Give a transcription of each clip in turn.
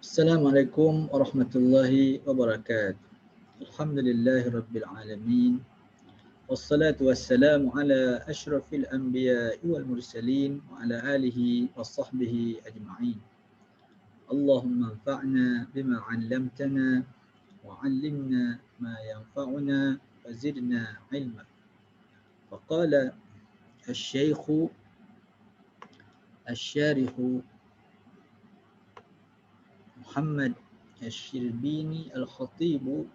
Assalamualaikum warahmatullahi wabarakatuh. Alhamdulillahi rabbil alamin. Wassalatu wassalamu ala asyrafil anbiya'i wal mursalin wa ala alihi wa sahbihi ajma'in. Allahumma anfa'na bima 'allamtana wa 'allimna ma yanfa'una wa zidna 'ilma. Faqala asy-syaikhu asy-syarikhu Muhammad Asy-Syirbini Al-Khatibu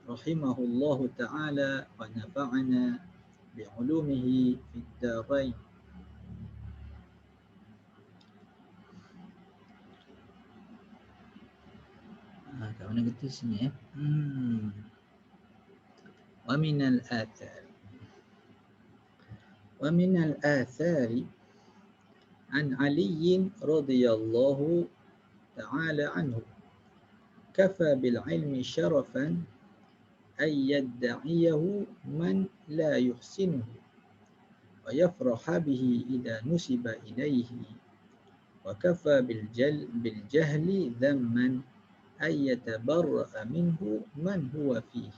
rahimahullahu ta'ala wa nafa'ana bi'ulumihi fid darain. Kat mana kita sini ya? Wa minal athar. Wa minal athari an Ali radhiyallahu ta'ala anhu kafa bil ilmi sharafan أن يدعيه من لا يحسنه ويفرح به إذا نسب إليه وكفى بالجهل ذما أن يتبرأ منه من هو فيه.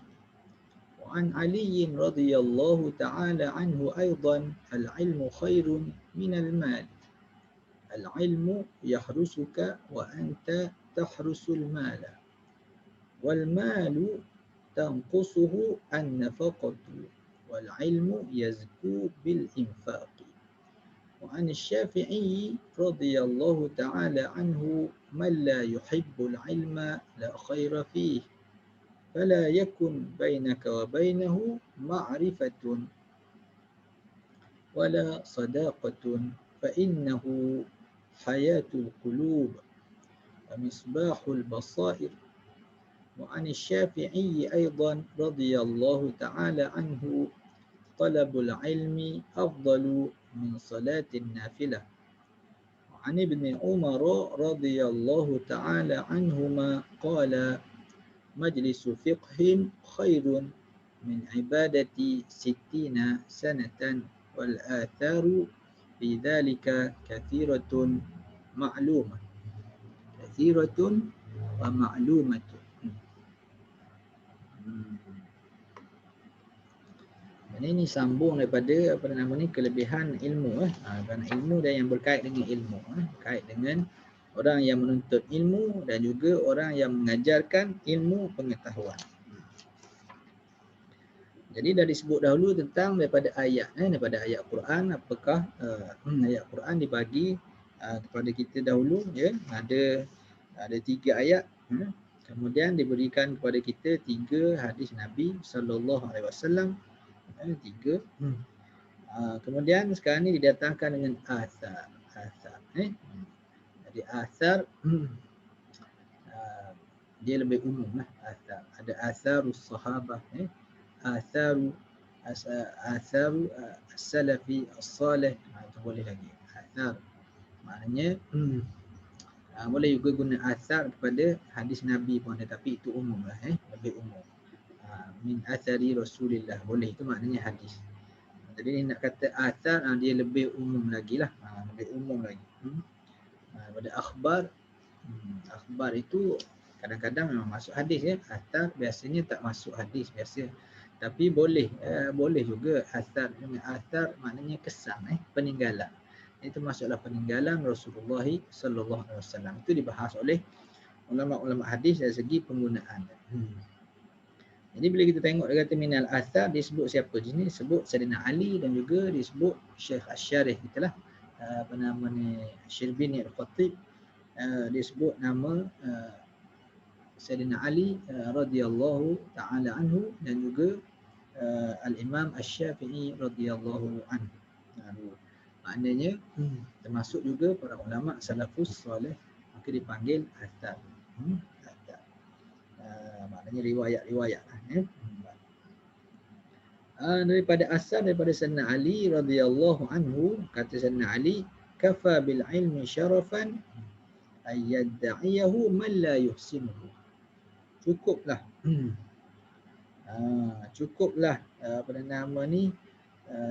وعن علي رضي الله تعالى عنه أيضا العلم خير من المال. العلم يحرسك وأنت تحرس المال، والمال تنقصه النفقة، والعلم يزكو بالإنفاق. وعن الشافعي رضي الله تعالى عنه من لا يحب العلم لا خير فيه، فلا يكن بينك وبينه معرفة ولا صداقة، فإنه حياة القلوب ومصباح البصائر. وعن الشافعي أيضا رضي الله تعالى عنه طلب العلم أفضل من صلاة النافلة. وعن ابن عمر رضي الله تعالى عنهما قال مجلس فقه خير من عبادة 60 سنة، والآثار في ذلك كثيرة معلومة ومعلومة. Ini sambung daripada kelebihan ilmu kerana ilmu dan yang berkait dengan ilmu berkait dengan orang yang menuntut ilmu dan juga orang yang mengajarkan ilmu pengetahuan. Jadi dah disebut dahulu tentang daripada ayat Quran, apakah ayat Quran dibagi kepada kita dahulu ya, ada 3 ayat, kemudian diberikan kepada kita 3 hadis Nabi sallallahu alaihi wasallam. 3. Kemudian sekarang ni didatangkan dengan athar. Jadi athar dia lebih umum lah. Athar ada atharus sahabah, atharu as-salafi as-salih, itu boleh lagi. Athar maknanya boleh juga guna athar kepada hadis Nabi pun, tetapi itu umum lah, lebih umum. Min athari Rasulillah, boleh, itu maknanya hadis. Jadi nak kata athar dia lebih umum lagi lah, lebih umum lagi. Pada akhbar, akhbar itu kadang-kadang memang masuk hadis ya. Athar biasanya tak masuk hadis biasa, tapi boleh juga athar. Athar maknanya kesan, peninggalan. Itu masuklah peninggalan Rasulullah sallallahu alaihi wasallam. Itu dibahas oleh ulama-ulama hadis dari segi penggunaan. Jadi bila kita tengok dia kata minal athar, disebut siapa di sini? Disebut Sayyidina Ali dan juga disebut Syekh Asy-Syarih kita lah. Apa nama ni? Syirbini Al-Khatib. Disebut nama Sayyidina Ali radhiyallahu taala anhu dan juga Al-Imam Asy-Syafi'i radhiyallahu anhu. Maknanya termasuk juga para ulama salafus soleh, maka dipanggil athar. Maknanya riwayat-riwayat daripada asal daripada Sayyidina Ali radhiyallahu anhu, kata Sayyidina Ali, kafa bil ilmi syarafan ayyadda'iyahu man la yuhsinuhu. Cukuplah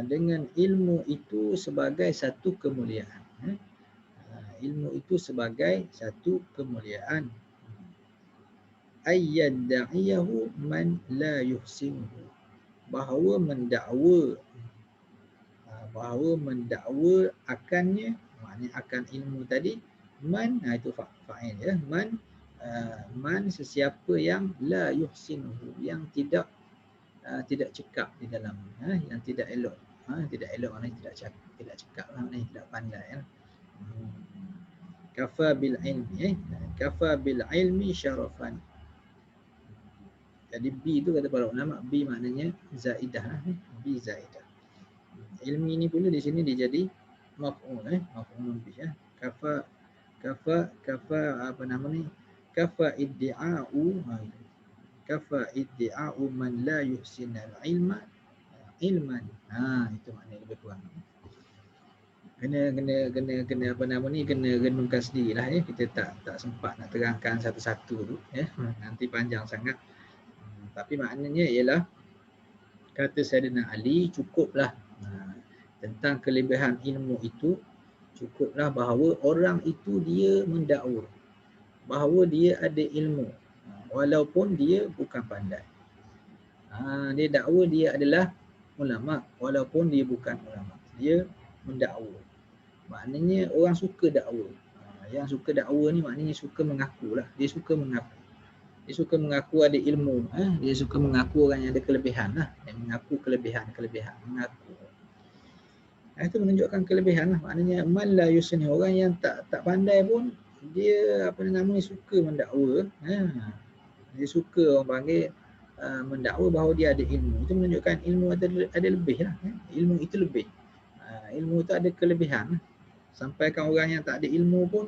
dengan ilmu itu sebagai satu kemuliaan. Ilmu itu sebagai satu kemuliaan. Ayyadda'iyahu man la yuhsinuhu. Bahawa mendakwa akannya, maknanya akan ilmu tadi, man, itu fa'il ya, man sesiapa yang la yuhsinuhu, yang tidak cekap di dalam, yang tidak elok, tidak elok maknanya tidak cekap lah, maknanya tidak pandai ya. Kafa bil ilmi, kafa bil ilmi syarafan. Jadi bi tu kata para ulama, bi maknanya zaidah, bi zaidah. Ilmi ni pula di sini dia jadi maf'ul, maf'ulun bih ya. Kafa apa nama ni? Kafa iddi'a'u, kafa iddi'a'u man la yuhsinal ilma ilman. Itu maknanya lebih kurang. Kena apa nama ni, kena renungkan sendirilah ya. Kita tak sempat nak terangkan satu-satu tu ya. Nanti panjang sangat. Tapi maknanya ialah kata Sayyidina Ali, cukuplah tentang kelebihan ilmu itu, cukuplah bahawa orang itu dia mendakwa bahawa dia ada ilmu walaupun dia bukan pandai. Dia dakwa dia adalah ulama walaupun dia bukan ulama. Dia mendakwa. Maknanya orang suka dakwa. Yang suka dakwa ni maknanya suka mengakulah. Dia suka mengaku. Dia suka mengaku ada ilmu. Dia suka mengaku orang yang ada kelebihan lah. Yang mengaku kelebihan. Mengaku. Itu menunjukkan kelebihan lah. Maknanya man la yusni, orang yang tak pandai pun dia apa namanya suka mendakwa. Dia suka orang panggil mendakwa bahawa dia ada ilmu. Itu menunjukkan ilmu ada lebih lah. Ilmu itu lebih. Ilmu itu ada kelebihan. Sampaikan orang yang tak ada ilmu pun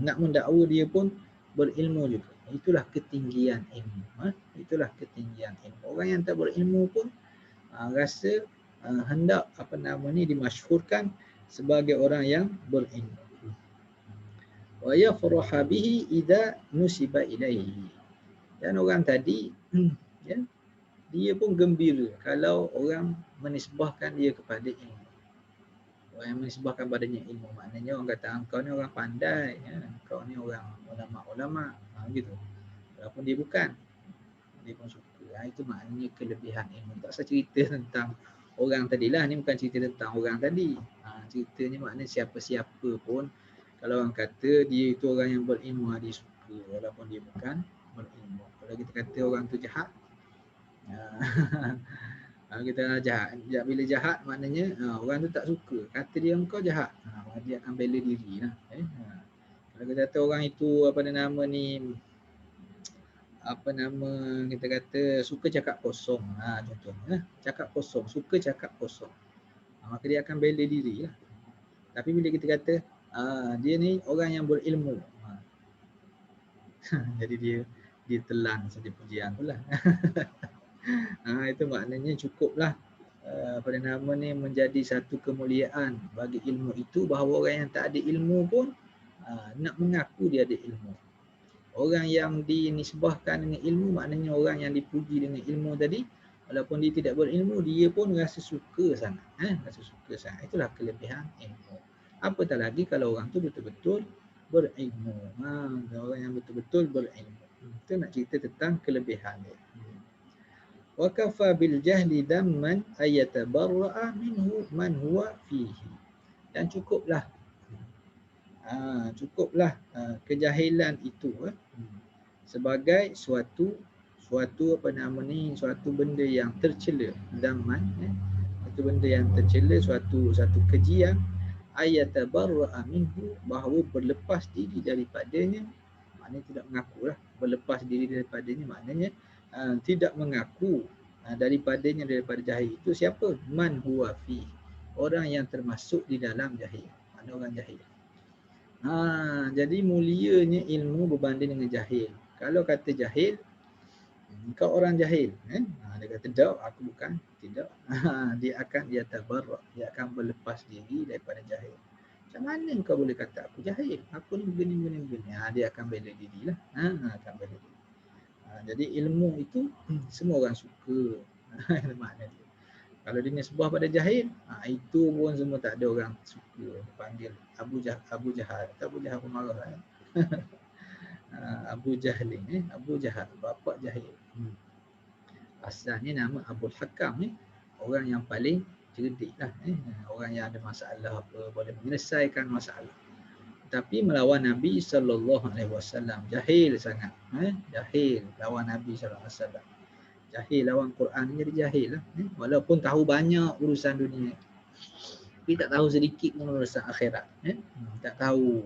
nak mendakwa dia pun berilmu juga. Itulah ketinggian ilmu. Itulah ketinggian ilmu. Orang yang tak berilmu pun rasa hendak apa nama ni dimasyhurkan sebagai orang yang berilmu. Wa yafraha bihi idza nusiba ilaihi. Dan orang tadi ya, dia pun gembira kalau orang menisbahkan dia kepada ilmu. Orang yang menisbahkan padanya ilmu, maknanya orang kata engkau ni orang pandai ya, engkau ni orang ulama gitu. Walaupun dia bukan, dia pun suka. Itu maknanya kelebihan ilmu. Tak usah cerita tentang orang tadilah, ni bukan cerita tentang orang tadi. Ceritanya maknanya siapa-siapa pun kalau orang kata dia itu orang yang berilmu, dia suka walaupun dia bukan berilmu. Kalau kita kata orang tu jahat, kalau kita jahat, bila jahat maknanya orang tu tak suka. Kata dia engkau jahat, dia akan bela diri lah. Kalau kita kata orang itu apa nama ni, apa nama kita kata suka cakap kosong, contohnya cakap kosong, suka cakap kosong, maka dia akan bela diri lah. Tapi bila kita kata dia ni orang yang berilmu, jadi dia telan saja pujian tu lah. Itu maknanya cukuplah apa nama ni menjadi satu kemuliaan bagi ilmu itu bahawa orang yang tak ada ilmu pun nak mengaku dia ada ilmu. Orang yang dinisbahkan dengan ilmu maknanya orang yang dipuji dengan ilmu tadi, walaupun dia tidak berilmu, dia pun rasa suka sangat. Rasa suka sangat. Itulah kelebihan ilmu. Apatah lagi kalau orang tu betul-betul berilmu. Orang yang betul-betul berilmu. Kita nak cerita tentang kelebihan dia. Wa kafa bil jahli damman ayatabarra'a minhu man huwa fihi. Dan cukuplah kejahilan itu sebagai suatu apa nama ni, suatu benda yang tercela, zaman satu benda yang tercela, suatu kejian, ayatabarra'a minhu, bahawa berlepas diri daripadanya, maknanya tidak mengakulah, berlepas diri daripadanya maknanya tidak mengaku daripadanya, daripada jahil itu siapa? Man huwa fi, orang yang termasuk di dalam jahil, maknanya orang jahil. Jadi mulianya ilmu berbanding dengan jahil. Kalau kata jahil, kau orang jahil, dia kata tak, aku bukan, tidak. Dia akan berlepas diri daripada jahil. Macam mana kau boleh kata aku jahil? Aku ni begini. Dia akan bela dirilah. Akan bela diri. Jadi ilmu itu semua orang suka. Makna dia. Kalau dia nisbah pada jahil, itu pun semua tak ada orang suka panggil Abu Jahal. Abu Jahal pun marah kan. Abu Jahlin, Abu Jahal, bapa jahil. Asalnya nama Abul Hakam ni, orang yang paling cerdik lah. Orang yang ada masalah apa, boleh menyelesaikan masalah. Tapi melawan Nabi SAW, jahil sangat. Jahil lawan Nabi SAW. Jahil lawan Quran ni jadi jahil lah. Walaupun tahu banyak urusan dunia, tapi tak tahu sedikit pun urusan akhirat. Tak tahu.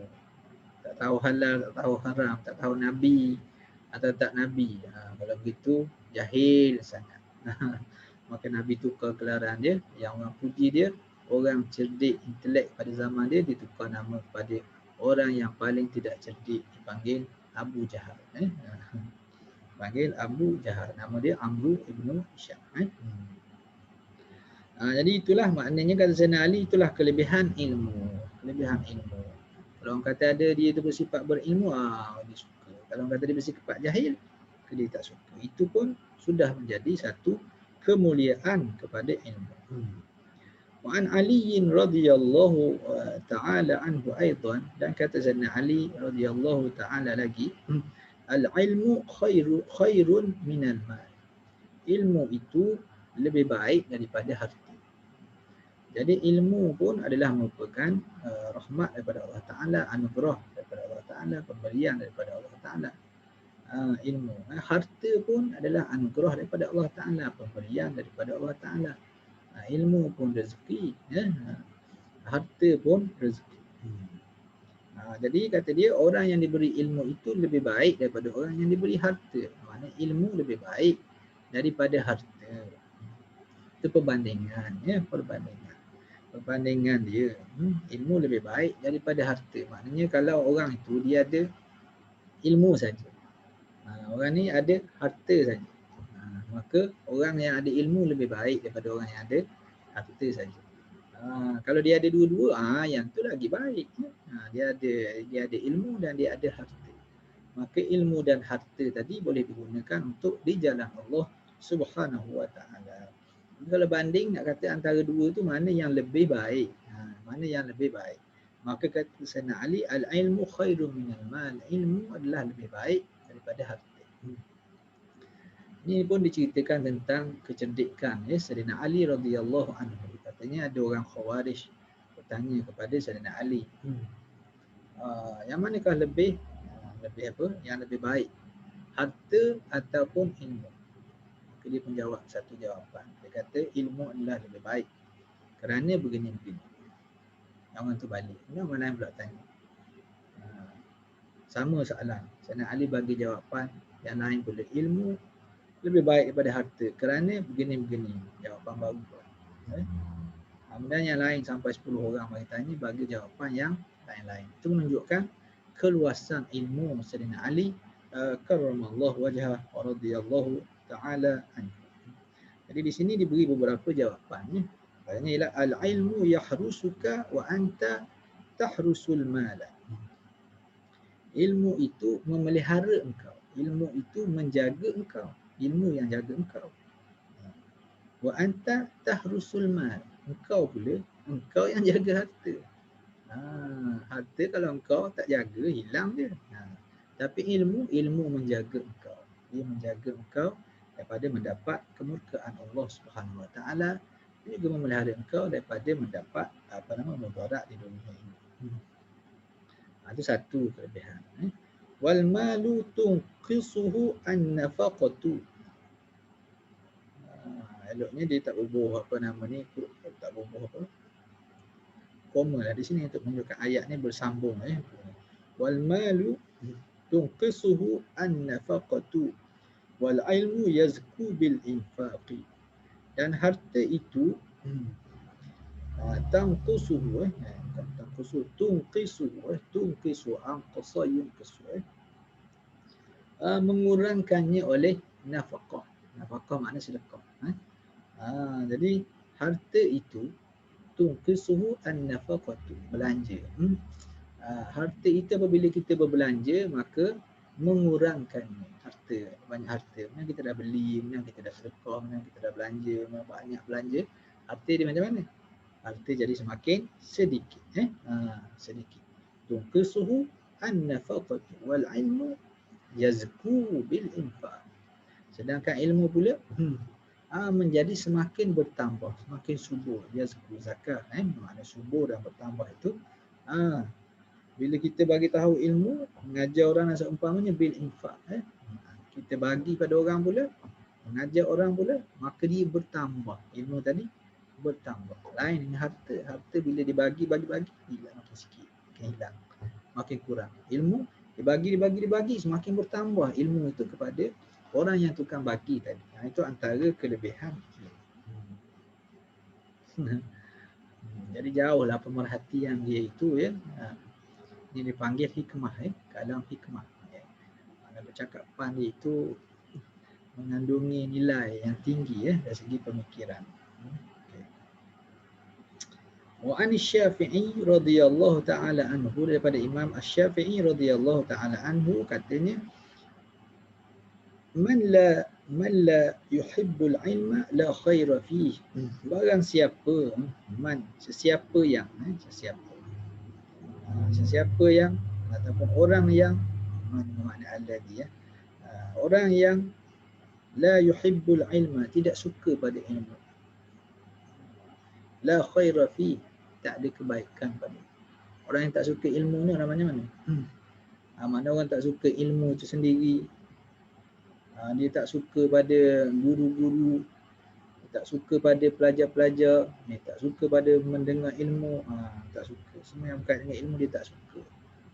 Tak tahu halal, tak tahu haram, tak tahu Nabi atau tak Nabi. Kalau begitu, jahil sangat. Maka Nabi tukar gelaran dia. Yang orang puji dia, orang cerdik intelek pada zaman dia, ditukar nama kepada orang yang paling tidak cerdik, dipanggil Abu Jahal. Panggil Abu Jahal. Nama dia Amru ibnu Hisham. Jadi itulah maknanya kata Sayyidina Ali, itulah kelebihan ilmu. Kelebihan ilmu. Kalau orang kata ada dia tu bersifat berilmu, dia suka. Kalau orang kata dia bersifat jahil, dia tak suka. Itu pun sudah menjadi satu kemuliaan kepada ilmu. Wa an Ali radhiyallahu ta'ala anhu aidan, dan kata Sayyidina Ali radhiyallahu ta'ala lagi, al-ilmu khairun minal mal. Ilmu itu lebih baik daripada harta. Jadi ilmu pun adalah merupakan rahmat daripada Allah Ta'ala, anugerah daripada Allah Ta'ala, pemberian daripada Allah Ta'ala. Ilmu. Harta pun adalah anugerah daripada Allah Ta'ala, pemberian daripada Allah Ta'ala. Ilmu pun rezeki. Harta pun rezeki. Jadi kata dia, orang yang diberi ilmu itu lebih baik daripada orang yang diberi harta. Maksudnya ilmu lebih baik daripada harta. Itu perbandingan. Perbandingan dia, ilmu lebih baik daripada harta. Maknanya kalau orang itu dia ada ilmu saja, orang ni ada harta saja, maka orang yang ada ilmu lebih baik daripada orang yang ada harta saja. Kalau dia ada dua-dua, yang tu lagi baik. Dia ada ilmu dan dia ada harta. Maka ilmu dan harta tadi boleh digunakan untuk di jalan Allah Subhanahu Wa Taala. Kalau banding nak kata antara dua tu mana yang lebih baik? Mana yang lebih baik? Maka kata Sayyidina Ali, al-ilmu khairun minal mal. Ilmu adalah lebih baik daripada harta. Ini pun diceritakan tentang kecerdikan Sayyidina Ali radhiyallahu anhu. Katanya ada orang Khawarij bertanya kepada Sayyidina Ali, yang manakah lebih apa? Yang lebih baik? Harta ataupun ilmu? Dia pun jawab satu jawapan. Dia kata ilmu adalah lebih baik kerana begini-begini. Yang orang tu balik. Orang lain pula tanya. Sama soalan. Sayyidina Ali bagi jawapan. Yang lain pula, ilmu lebih baik daripada harta kerana begini-begini. Jawapan baru pula. Kemudian yang lain sampai 10 orang bagi tanya, bagi jawapan yang lain-lain. Itu menunjukkan keluasan ilmu Sayyidina Ali karramallahu wajhah wa radhiyallahu ta'ala anhu. Jadi di sini diberi beberapa jawapan. Katanya ialah al-ilmu yahrusuka wa anta tahrusul mala. Ilmu itu memelihara engkau. Ilmu itu menjaga engkau. Ilmu yang jaga engkau. Wa anta tahrusul mal. Engkau pula, engkau yang jaga harta. Harta kalau engkau tak jaga, hilang dia. Tapi ilmu menjaga engkau. Dia menjaga engkau daripada mendapat kemurkaan Allah Subhanahu Wa Taala, dia juga memelihara engkau daripada mendapat mudarat di dunia ini. Itu satu kelebihan. Wal malu tunqisuhu an-nafaqatu. Eloknya dia tak bubuh tak bubuh koma lah di sini untuk menunjukkan ayat ni bersambung. Wal malu tunqisuhu an-nafaqatu wal ilmu yazku bil infaqi. Dan harta itu mengurangkannya oleh nafaqah. Nafaqah makna sedekah. Jadi harta itu tunqisuhu an-nafaqatu, belanja. Harta itu apabila kita berbelanja maka mengurangkannya. Harta, banyak harta. Mana kita dah beli, mana kita dah sedekah, mana kita dah belanja, mana banyak belanja. Harta dia macam mana? Harta jadi semakin sedikit. Sedikit. Tunqisuhu an-nafaqatu wal ilmu yazku bil infaq. Sedangkan ilmu pula menjadi semakin bertambah, semakin subur. Yazku zakat, makna subur dan bertambah itu. Bila kita bagi tahu ilmu, mengajar orang seumpamanya bil infaq. Kita bagi pada orang pula, mengajar orang pula, maka dia bertambah. Ilmu tadi bertambah. Lain dengan harta. Harta bila dibagi, bagi-bagi, hilang makin sikit, makin hilang, makin kurang. Ilmu dibagi, semakin bertambah ilmu itu kepada orang yang tukang bagi tadi. Itu antara kelebihan. Jadi jauhlah pemerhatian dia itu, ya. Ini dipanggil hikmah, kalam hikmah. Mana percakapan dia itu mengandungi nilai yang tinggi, dari segi pemikiran. Wa an Syafi'i radhiyallahu taala anhu, daripada Imam Asy-Syafi'i radhiyallahu taala anhu katanya, man la yuhibbul ilma la khaira fihi. Barang siapa, sesiapa yang ataupun orang yang, makna alladhi, orang yang la yuhibbul ilma, tidak suka pada ilmu, la khaira fihi, tak ada kebaikan pada. Orang yang tak suka ilmu ni orang macam mana? Mana orang tak suka ilmu itu sendiri. Dia tak suka pada guru-guru, dia tak suka pada pelajar-pelajar, dia tak suka pada mendengar ilmu, tak suka. Semua yang berkaitan dengan ilmu dia tak suka.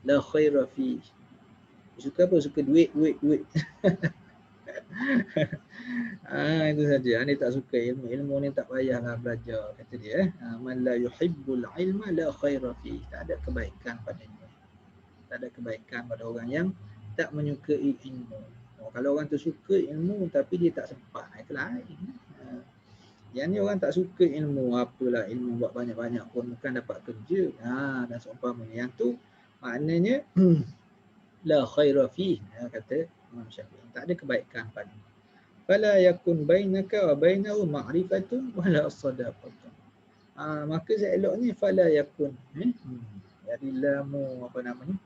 La khaira fi. Dia suka apa? Suka duit. Itu saja. Dia tak suka ilmu. Ilmu ni tak payahlah belajar, kata dia. Man la yuhibbul ilma la khaira fi. Tak ada kebaikan padanya. Tak ada kebaikan pada orang yang tak menyukai ilmu. Kalau orang tu suka ilmu tapi dia tak sempat, itu lain. Yang ni orang tak suka ilmu, apalah ilmu buat banyak-banyak pun bukan dapat kerja. Dan seumpamanya. Yang tu maknanya la khaira fihi, kata Imam Syafi'i, tak ada kebaikan pada. Fala yakun bainaka wa bainahu ma'rifatun wala sadaqatun. Maka seeloknya fala yakun, jadi lamu apa namanya?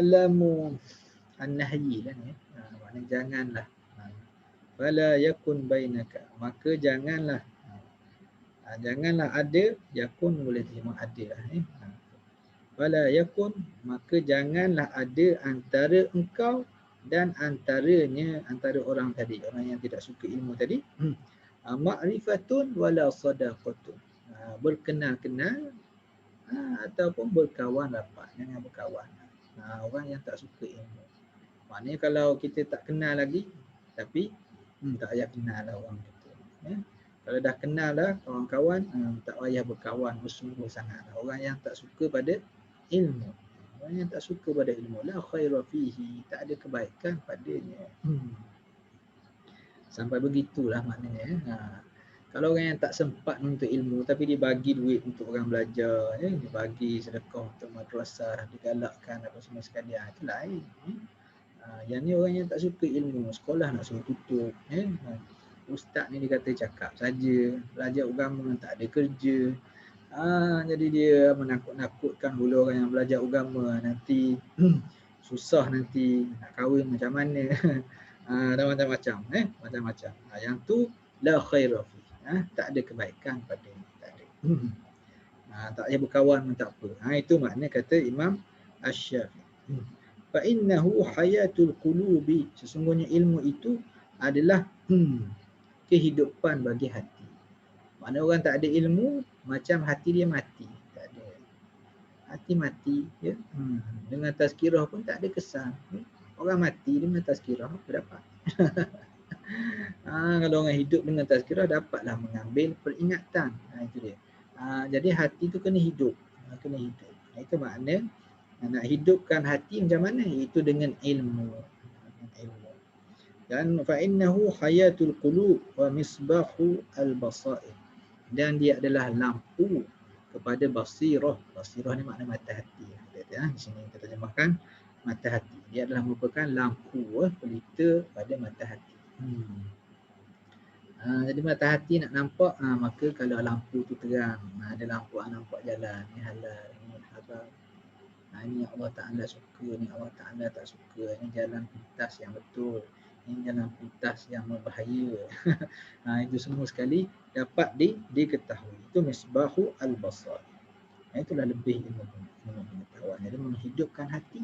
Lamu an-nahyi lah, maknanya janganlah. Fala yakun bainaka, maka janganlah. Janganlah ada, yakun boleh terima ada lah. Fala yakun, maka janganlah ada antara engkau dan antara orang tadi, orang yang tidak suka ilmu tadi, ma'rifatun wala sadaqatun, berkenal-kenal ataupun berkawan rapat. Jangan berkawan orang yang tak suka ilmu. Maknanya kalau kita tak kenal lagi, tapi tak payah kenal lah orang itu. Kalau dah kenal dah kawan-kawan, tak payah berkawan bersungguh sangat. Orang yang tak suka pada ilmu, orang yang tak suka pada ilmu, la khaira fihi, tak ada kebaikan padanya. Sampai begitulah maknanya. Kalau orang yang tak sempat untuk ilmu tapi dia bagi duit untuk orang belajar, dia bagi sedekah untuk madrasah, digalakkan apa semua sekalian, itu lain. Yang ni orang yang tak suka ilmu, sekolah nak suruh tutup. Ustaz ni dia kata cakap saja, belajar agama tak ada kerja. Jadi dia menakut-nakutkan pula orang yang belajar agama, nanti susah, nanti nak kahwin macam mana. Dan macam-macam. Macam-macam. Yang tu la khaira fi. Tak ada kebaikan padanya. Tak ada. Tak payah berkawan pun tak apa. Itu makna kata Imam Asy-Syafi'i. Fa innahu hayatul qulubi, sesungguhnya ilmu itu adalah kehidupan bagi hati. Mana orang tak ada ilmu, macam hati dia mati. Tak ada. Hati mati, ya. Dengan tazkirah pun tak ada kesan. Orang mati dengan tazkirah apa dapat? Kalau orang hidup dengan tazkirah, dapatlah mengambil peringatan. Itu dia. Jadi hati tu kena hidup. Kena hidup. Itu makna nak hidupkan hati macam mana? Itu dengan ilmu. Dan fa innahu hayatul qulub wa misbahu al-basair. Dan dia adalah lampu kepada basirah. Basirah ni makna mata hati. Di sini kita terjemahkan mata hati. Dia adalah merupakan lampu pelita pada mata hati. Jadi mata hati nak nampak, maka kalau lampu tu terang, ada lampu nampak jalan, ni halal, ni haram. Ini Allah Ta'ala suka, ni Allah Ta'ala tak suka, ni jalan pintas yang betul, ini jalan pintas yang berbahaya. Itu semua sekali dapat diketahui. Itu misbahu al-basar. Itulah lebih ilmu pengetahuan. Jadi menghidupkan hati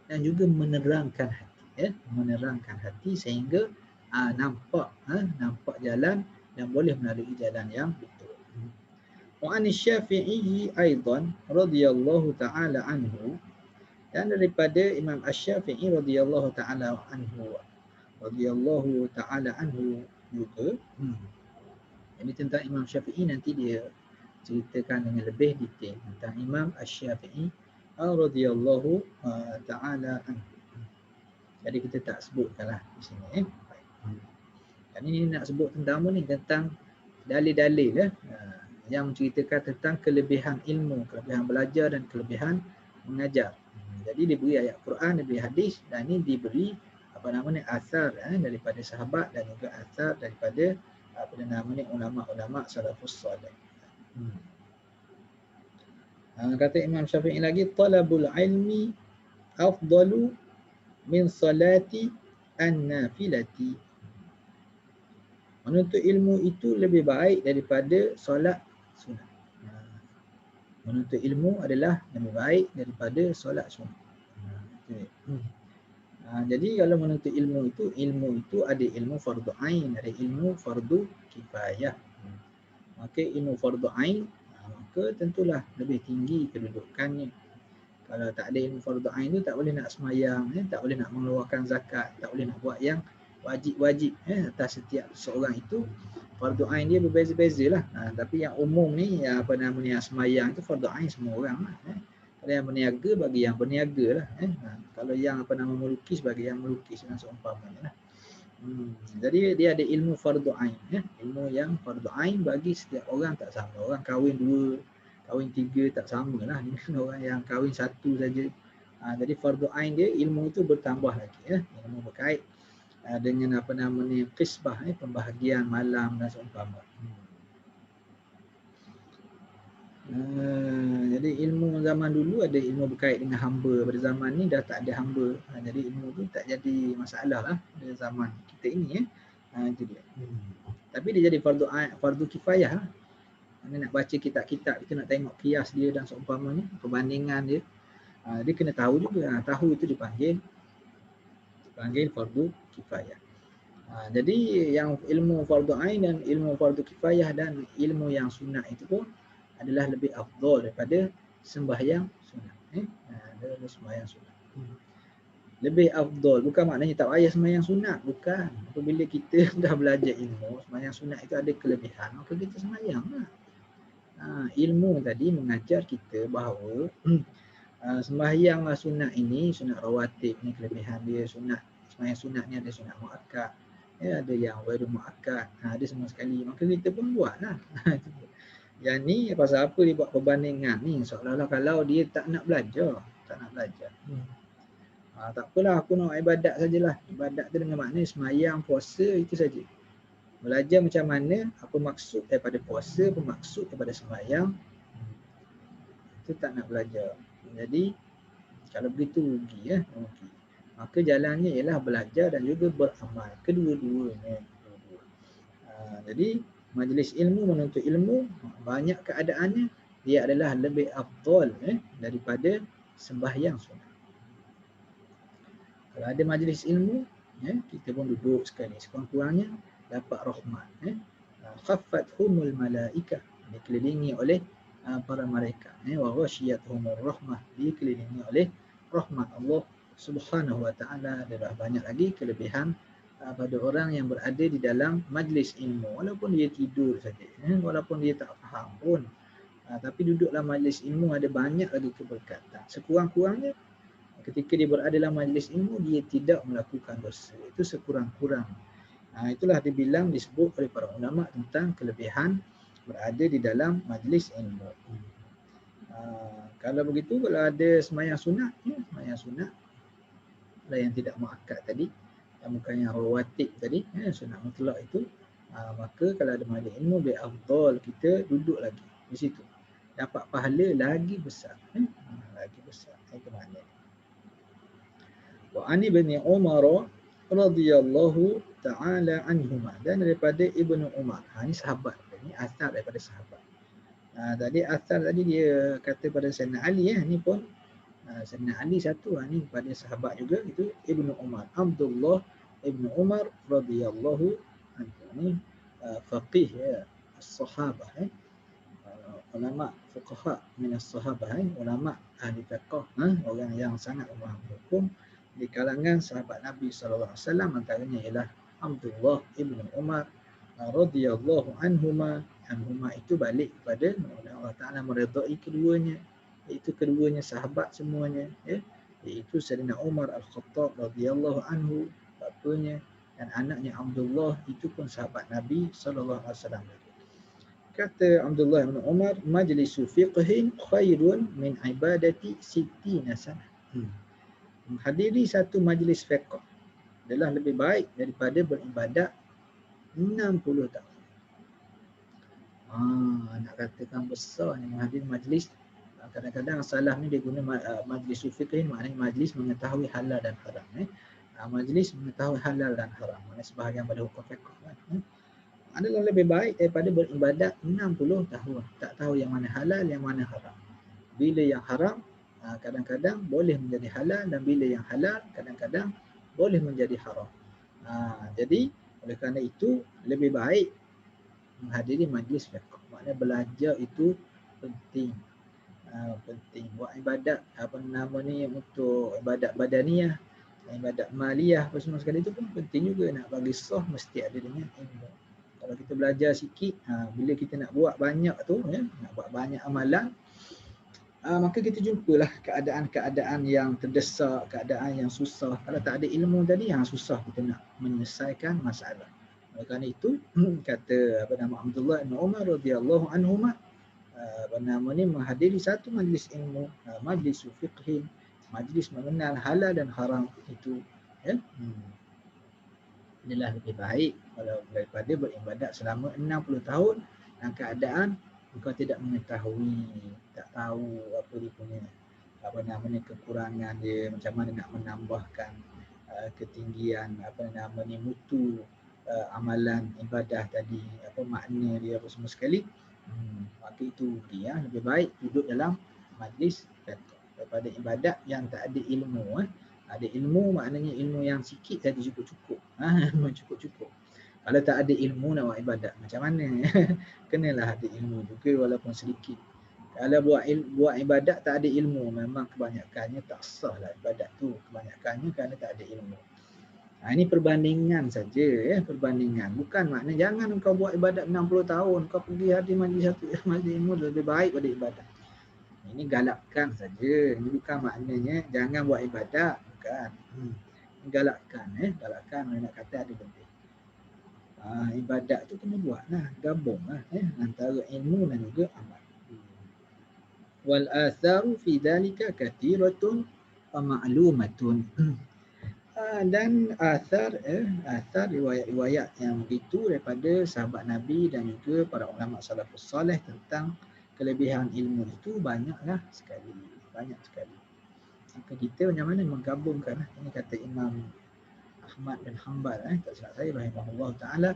dan juga menerangkan hati, ya, menerangkan hati sehingga nampak jalan dan boleh melalui jalan yang betul. Wa an Syafi'i aidan radhiyallahu taala anhu, dan daripada Imam Asy-Syafi'i radhiyallahu taala anhu juga. Jadi tentang Imam Syafi'i nanti dia ceritakan dengan lebih detail tentang Imam Asy-Syafi'i radhiyallahu taala anhu. Jadi kita tak sebutkanlah di sini. Dan ini nak sebut tentang apa ni? Tentang dalil-dalil yang menceritakan tentang kelebihan ilmu, kelebihan belajar dan kelebihan mengajar. Jadi diberi ayat Quran, diberi hadis, dan ini diberi asar daripada sahabat dan juga asar daripada ulama-ulama salafus salih. Kata Imam Syafi'i lagi, talabul ilmi afdalu min salati an-nafilati. Menuntut ilmu itu lebih baik daripada solat sunat. Menuntut ilmu adalah lebih baik daripada solat sunat. Jadi kalau menuntut ilmu itu ada ilmu fardu ain, ada ilmu fardu kifayah. Maka ilmu fardu ain, maka tentulah lebih tinggi kedudukannya. Kalau tak ada ilmu fardu ain tu tak boleh nak semayang, tak boleh nak mengeluarkan zakat, tak boleh nak buat yang wajib-wajib atas setiap seorang itu. Fardu ain dia berbeza-bezalah. Tapi yang umum ni semayang itu fardu ain semua orang lah. Kalau yang berniaga bagi yang berniaga lah. Kalau yang melukis bagi yang melukis dan seumpamanya lah. Jadi dia ada ilmu fardu ain, ilmu yang fardu ain bagi setiap orang tak sama. Orang kahwin 2, kahwin 3 tak samalah dengan orang yang kahwin 1 saja. Jadi fardu ain dia ilmu itu bertambah lagi, ilmu berkait dengan qisbah, pembahagian malam dan seumpama. Jadi ilmu zaman dulu ada ilmu berkait dengan hamba, pada zaman ni dah tak ada hamba. Jadi ilmu tu tak jadi masalah lah pada zaman kita ini. Itu dia. Tapi dia jadi fardu kifayah lah. Nak baca kitab-kitab, kita nak tengok kias dia dan seumpamanya, perbandingan dia. Dia kena tahu juga. Tahu itu dipanggil fardu kifayah. Jadi yang ilmu fardu ain dan ilmu fardu kifayah dan ilmu yang sunat itu pun adalah lebih afdal daripada sembahyang sunat. Daripada sembahyang sunat. Lebih afdal bukan maknanya tak payah sembahyang sunat, bukan. Apabila kita dah belajar ilmu, sembahyang sunat itu ada kelebihan, maka kita sembahyanglah. Ilmu tadi mengajar kita bahawa sembahyang sunat ini, sunat rawatib ni kelebihan dia, sembahyang sunat ni ada sunat muakkad, ada yang ghairu muakkad, ada semua sekali, maka kita pun buatlah. Yang ni pasal apa dia buat perbandingan ni, seolah-olah kalau dia tak nak belajar. Tak apalah, aku nak ibadat sajalah. Ibadat tu dengan makna semayang, puasa itu saja. Belajar macam mana, apa maksud daripada puasa, apa maksud daripada semayang, itu tak nak belajar. Jadi kalau begitu rugi, rugi. Maka jalannya ialah belajar dan juga beramal, kedua-duanya. Jadi majlis ilmu, menuntut ilmu, banyak keadaannya dia adalah lebih afdal daripada sembahyang sunat. Kalau ada majlis ilmu, kita pun duduk sekali, sekurang-kurangnya dapat rahmat. Khaffathumul malaikah, dikelilingi oleh para malaikat. Wa ghasyiyatuhumur rahmah, dikelilingi oleh rahmat Allah Subhanahu wa taala. Ada banyak lagi kelebihan pada orang yang berada di dalam majlis ilmu, walaupun dia tidur saja, walaupun dia tak faham pun, tapi duduklah majlis ilmu ada banyak lagi keberkatan. Sekurang-kurangnya ketika dia berada dalam majlis ilmu, dia tidak melakukan dosa. Itu sekurang-kurang. Itulah dibilang, disebut oleh para ulama tentang kelebihan berada di dalam majlis ilmu. Kalau begitu, kalau ada sembahyang sunat, sembahyang sunat yang tidak muakkad tadi, bukan yang rawatib tadi, sunat mutlak itu, Maka kalau ada majlis ilmu, lebih afdal kita duduk lagi di situ. Dapat pahala lagi besar. Lagi besar. Itu maknanya. Wa ani bin Umar radhiyallahu ta'ala anhuma. Dan daripada Ibnu Umar. Ini sahabat. Ini asal daripada sahabat. Tadi asal tadi dia kata pada Sayyidina Ali. Ini pun Sayyidina Ali satu. Ini pada sahabat juga. Itu Ibnu Umar. Abdullah Ibnu Umar radhiyallahu anhu. Ini faqih ya. As-sahabah. Ulama fuqaha min as-sahabah. Ulama ahli fiqh. Orang yang sangat memahami hukum di kalangan sahabat Nabi SAW, antaranya ialah Abdullah Ibn Umar radhiyallahu anhuma. Anhuma itu balik kepada Allah Ta'ala meredai keduanya, iaitu keduanya sahabat semuanya, iaitu Sayyidina Umar Al-Khattab radhiyallahu anhu, bapanya, dan anaknya Abdullah itu pun sahabat Nabi SAW. Kata Abdullah bin Umar, majlisu fiqhin khairun min ibadati sittina sanah. Menghadiri satu majlis fiqh adalah lebih baik daripada beribadat 60 tahun. Nak katakan besar ni menghadiri majlis. Kadang-kadang salah ni dia guna majlis fiqh, maknanya majlis mengetahui halal dan haram. Majlis mengetahui halal dan haram, maknanya sebahagian pada hukum fiqh adalah lebih baik daripada beribadat 60 tahun. Tak tahu yang mana halal, yang mana haram. Bila yang haram kadang-kadang boleh menjadi halal, dan bila yang halal kadang-kadang boleh menjadi haram. Jadi oleh kerana itu lebih baik menghadiri majlis fiqh. Maknanya belajar itu penting. Penting buat ibadat untuk ibadat badaniah, ibadat maliyah apa semua sekali itu pun penting juga. Nak bagi sah mesti ada dengan ilmu. Kalau kita belajar sikit, bila kita nak buat banyak tu, nak buat banyak amalan, maka kita jumpalah keadaan-keadaan yang terdesak, keadaan yang susah. Kalau tak ada ilmu tadi, yang susah kita nak menyelesaikan masalah. Oleh kerana itu, kata Abdullah bin Umar radhiyallahu anhuma, menghadiri satu majlis ilmu, majlis fiqhin, majlis mengenal halal dan haram itu, adalah lebih baik kalau daripada beribadat selama 60 tahun dalam keadaan engkau tidak mengetahui, tak tahu apa dia punya kekurangan dia, macam mana nak menambahkan ketinggian mutu amalan ibadah tadi, apa makna dia apa semua sekali. Maka itu lebih baik duduk dalam majlis daripada ibadat yang tak ada ilmu. Ada ilmu maknanya ilmu yang sikit saja cukup-cukup. Cukup-cukup. Kalau tak ada ilmu nak buat ibadat macam mana? Kenalah ada ilmu juga walaupun sedikit. Kalau buat ibadat tak ada ilmu, memang kebanyakannya tak sah lah ibadat tu. Kebanyakannya kerana tak ada ilmu. Ini perbandingan saja, perbandingan. Bukan maknanya jangan kau buat ibadat 60 tahun, kau pergi hadir majlis ilmu lebih baik pada ibadat. Ini galakkan saja. Ini bukan maknanya jangan buat ibadat, bukan. Galakkan, galakkan nak kata ada lebih. Ibadat tu kena buatlah, gabunglah antara ilmu dan juga amal. Wal atharu fi dhalika kathiratun wa ma'lumatun. Dan athar riwayat-riwayat yang begitu daripada sahabat Nabi dan juga para ulama salafus salih tentang kelebihan ilmu itu banyaklah sekali, banyak sekali. Maka kita macam mana menggabungkan, ini kata Imam Ahmad bin Hanbal, tak salah saya, rahimahullah ta'ala,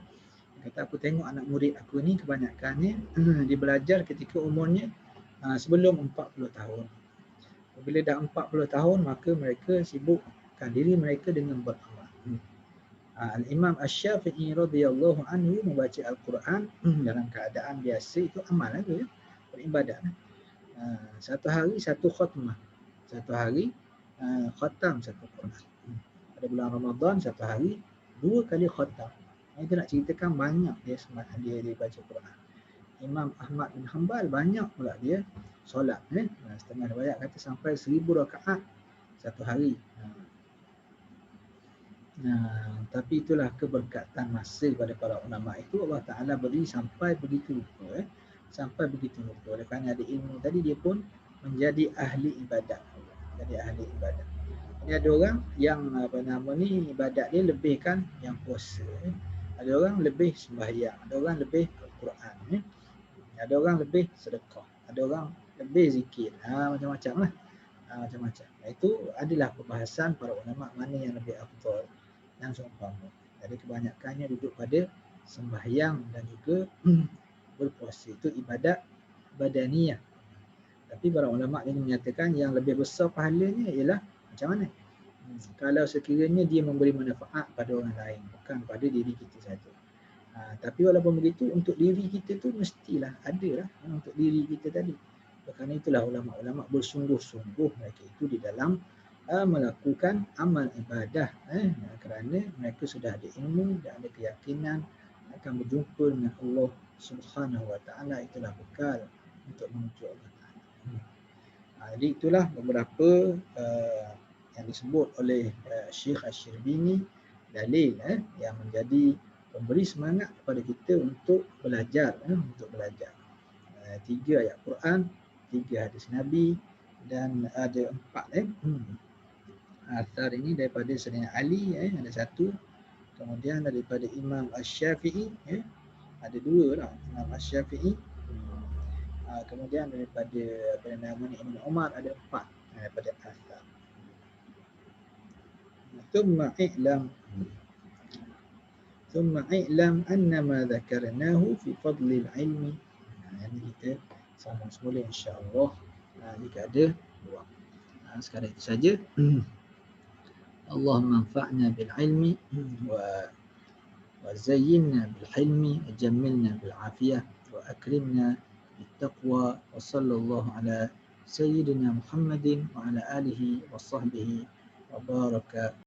kata aku tengok anak murid aku ni kebanyakannya dia belajar ketika umurnya sebelum 40 tahun. Bila dah 40 tahun maka mereka sibukkan diri mereka dengan beramal. Al-Imam Asy-Syafi'i radhiyallahu anhu membaca Al-Quran dalam keadaan biasa itu amal lagi, beribadat. Satu hari satu khatmah. Satu hari khatam satu Quran. Pada bulan Ramadan satu hari 2 kali khatam. Itu nak ceritakan banyak dia baca Quran. Imam Ahmad bin Hanbal banyak pula dia solat. Setengah riwayat kata sampai 1000 rakaat satu hari. Tapi itulah keberkatan masa pada para ulama itu, Allah Ta'ala beri sampai begitu rupa. Sampai begitu rupa. Oleh kerana ada ilmu tadi, dia pun menjadi ahli ibadat. Jadi ahli ibadat. Jadi ada orang yang ibadat dia lebihkan yang puasa. Ada orang lebih sembahyang, ada orang lebih Al-Quran, ada orang lebih sedekah, ada orang lebih zikir, macam-macam lah. Macam-macam. Itu adalah perbahasan para ulama mana yang lebih afdal dan seumpama. Jadi kebanyakannya duduk pada sembahyang dan juga berpuasa. Itu ibadat badaniyah. Tapi para ulama ini menyatakan yang lebih besar pahalanya ialah macam mana? Kalau sekiranya dia memberi manfaat pada orang lain, bukan pada diri kita saja. Tapi walaupun begitu, untuk diri kita tu mestilah ada lah untuk diri kita tadi. Kerana itulah ulama-ulama bersungguh-sungguh mereka itu di dalam melakukan amal ibadah, kerana mereka sudah ada ilmu dan ada keyakinan akan berjumpa dengan Allah Subhanahu Wa Taala. Itulah bekal untuk menuju Allah Taala. Jadi itulah beberapa yang disebut oleh Syekh Asy-Syarbini dalil yang menjadi memberi semangat kepada kita untuk belajar, untuk belajar. 3 ayat Quran, 3 hadis Nabi, dan ada 4 athar ini daripada Sayyidina Ali, ada 1. Kemudian daripada Imam Asy-Syafi'i, ada 2 lah, Imam Asy-Syafi'i. Kemudian daripada nama Ibn Umar ada 4 daripada athar. ثم اعلم أن ما ذكرناه في فضل العلم. Ini kita sambung semula insya-Allah jika ada ruang. Sekarang itu saja. Allahumma anfa'na bil ilmi wa zayyinna bil hilmi wa jammilna bil afiyah wa akrimna bit taqwa wa sallallahu ala sayyidina Muhammadin wa ala alihi wa sahbihi wa baraka